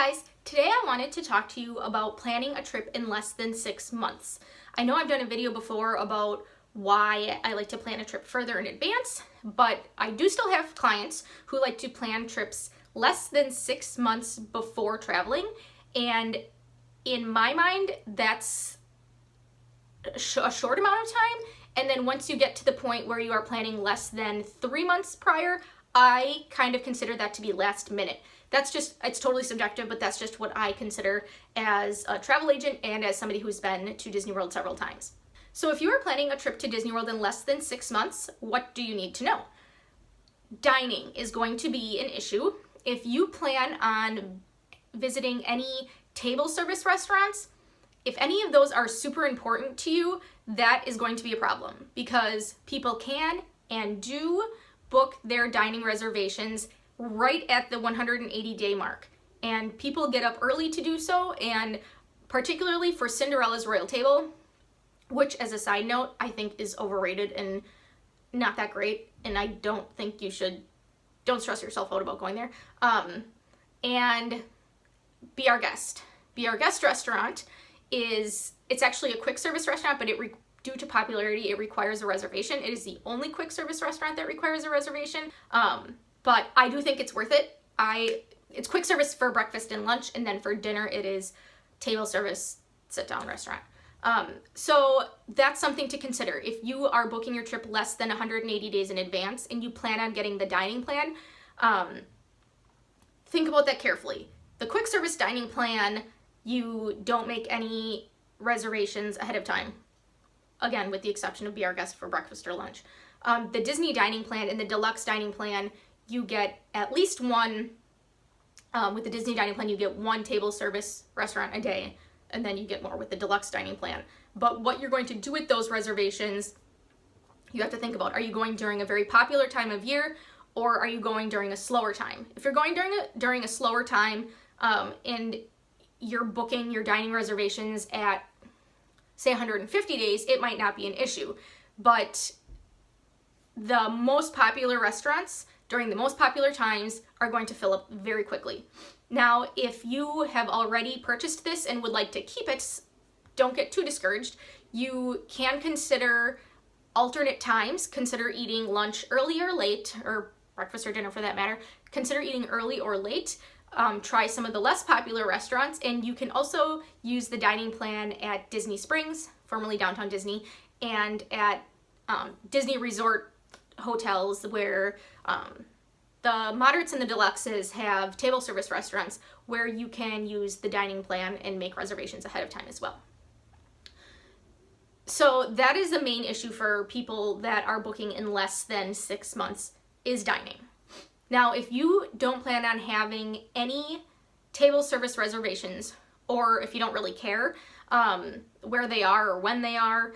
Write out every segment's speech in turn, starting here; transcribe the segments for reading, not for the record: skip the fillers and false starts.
guys, today I wanted to talk to you about planning a trip in less than 6 months. I know I've done a video before about why I like to plan a trip further in advance, but I do still have clients who like to plan trips less than 6 months before traveling, and in my mind, that's a short amount of time. And then once you get to the point where you are planning less than 3 months prior, I kind of consider that to be last minute. It's totally subjective, but that's just what I consider as a travel agent and as somebody who's been to Disney World several times. So if you are planning a trip to Disney World in less than 6 months, what do you need to know? Dining is going to be an issue. If you plan on visiting any table service restaurants, if any of those are super important to you, that is going to be a problem because people can and do book their dining reservations right at the 180-day mark. And people get up early to do so, and particularly for Cinderella's Royal Table, which as a side note, I think is overrated and not that great, and I don't think don't stress yourself out about going there. And Be Our Guest. Be Our Guest restaurant it's actually a quick service restaurant, but due to popularity, it requires a reservation. It is the only quick service restaurant that requires a reservation. But I do think it's worth it. It's quick service for breakfast and lunch, and then for dinner it is table service, sit-down restaurant. So that's something to consider. If you are booking your trip less than 180 days in advance and you plan on getting the dining plan, think about that carefully. The quick service dining plan, you don't make any reservations ahead of time. Again, with the exception of Be Our Guest for breakfast or lunch. The Disney dining plan and the deluxe dining plan, you get at least one, with the Disney dining plan, you get one table service restaurant a day, and then you get more with the deluxe dining plan. But what you're going to do with those reservations, you have to think about. Are you going during a very popular time of year, or are you going during a slower time? If you're going during a slower time, and you're booking your dining reservations at, say, 150 days, it might not be an issue. But the most popular restaurants during the most popular times are going to fill up very quickly. Now, if you have already purchased this and would like to keep it, don't get too discouraged. You can consider alternate times. Consider eating lunch early or late, or breakfast or dinner for that matter. Consider eating early or late. Try some of the less popular restaurants, and you can also use the dining plan at Disney Springs, formerly Downtown Disney, and at Disney Resort hotels where the moderates and the deluxes have table service restaurants where you can use the dining plan and make reservations ahead of time as well. So that is the main issue for people that are booking in less than 6 months, is dining. Now, if you don't plan on having any table service reservations, or if you don't really care where they are or when they are,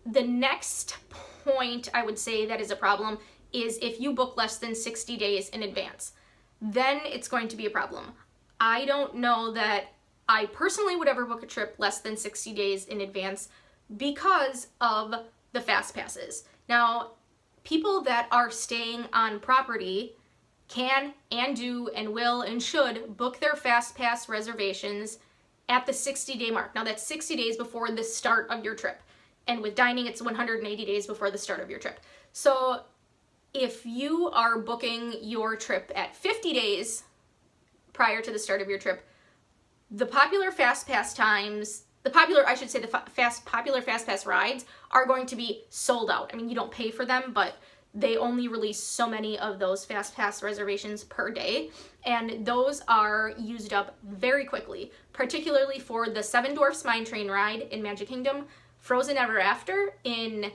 the next point I would say that is a problem is if you book less than 60 days in advance. Then it's going to be a problem. I don't know that I personally would ever book a trip less than 60 days in advance because of the fast passes. Now, people that are staying on property can and do and will and should book their fast pass reservations at the 60-day mark. Now, that's 60 days before the start of your trip. And with dining, it's 180 days before the start of your trip. So if you are booking your trip at 50 days prior to the start of your trip, the popular fast pass times, popular fast pass rides are going to be sold out. I mean, you don't pay for them, but they only release so many of those fast pass reservations per day, and those are used up very quickly, particularly for the Seven Dwarfs Mine Train ride in Magic Kingdom, Frozen Ever After in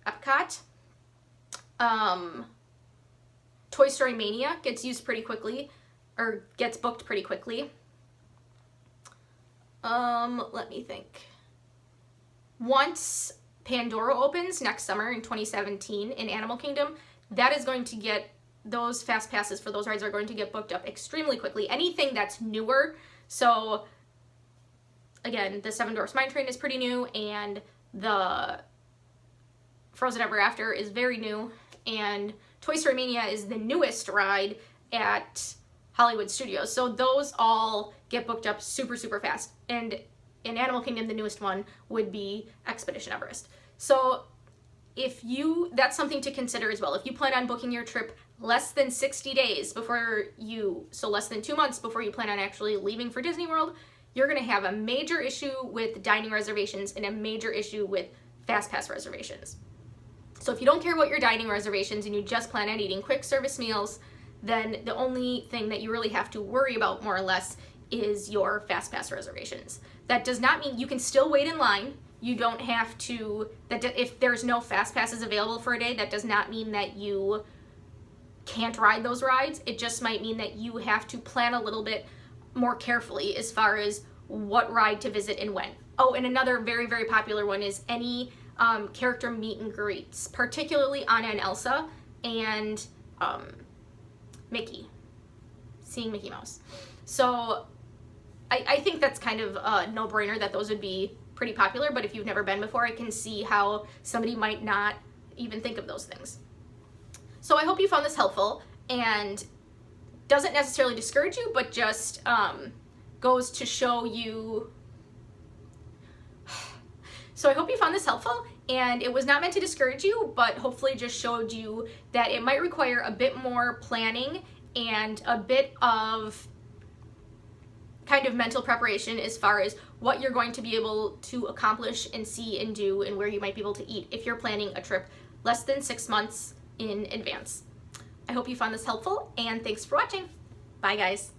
Epcot, Toy Story Mania gets used pretty quickly, or gets booked pretty quickly. Let me think. Once Pandora opens next summer in 2017 in Animal Kingdom, that is going to get, those fast passes for those rides are going to get booked up extremely quickly. Anything that's newer, so again, the Seven Dwarfs Mine Train is pretty new, and the Frozen Ever After is very new, and Toy Story Mania is the newest ride at Hollywood Studios. So those all get booked up super, super fast. And in Animal Kingdom, the newest one would be Expedition Everest. So that's something to consider as well. If you plan on booking your trip less than 60 days before so less than 2 months before you plan on actually leaving for Disney World, you're gonna have a major issue with dining reservations and a major issue with FastPass reservations. So if you don't care about your dining reservations and you just plan on eating quick service meals, then the only thing that you really have to worry about, more or less, is your FastPass reservations. That does not mean you can still wait in line. You don't have to, if there's no FastPasses available for a day, that does not mean that you can't ride those rides. It just might mean that you have to plan a little bit more carefully as far as what ride to visit and when. Oh, and another very, very popular one is any character meet and greets, particularly Anna and Elsa and Mickey, seeing Mickey Mouse. So I think that's kind of a no-brainer that those would be pretty popular, but if you've never been before, I can see how somebody might not even think of those things. So I hope you found this helpful, and doesn't necessarily discourage you, but just goes to show you. So I hope you found this helpful, and it was not meant to discourage you, but hopefully just showed you that it might require a bit more planning and a bit of kind of mental preparation as far as what you're going to be able to accomplish and see and do and where you might be able to eat if you're planning a trip less than 6 months in advance. I hope you found this helpful, and thanks for watching. Bye, guys.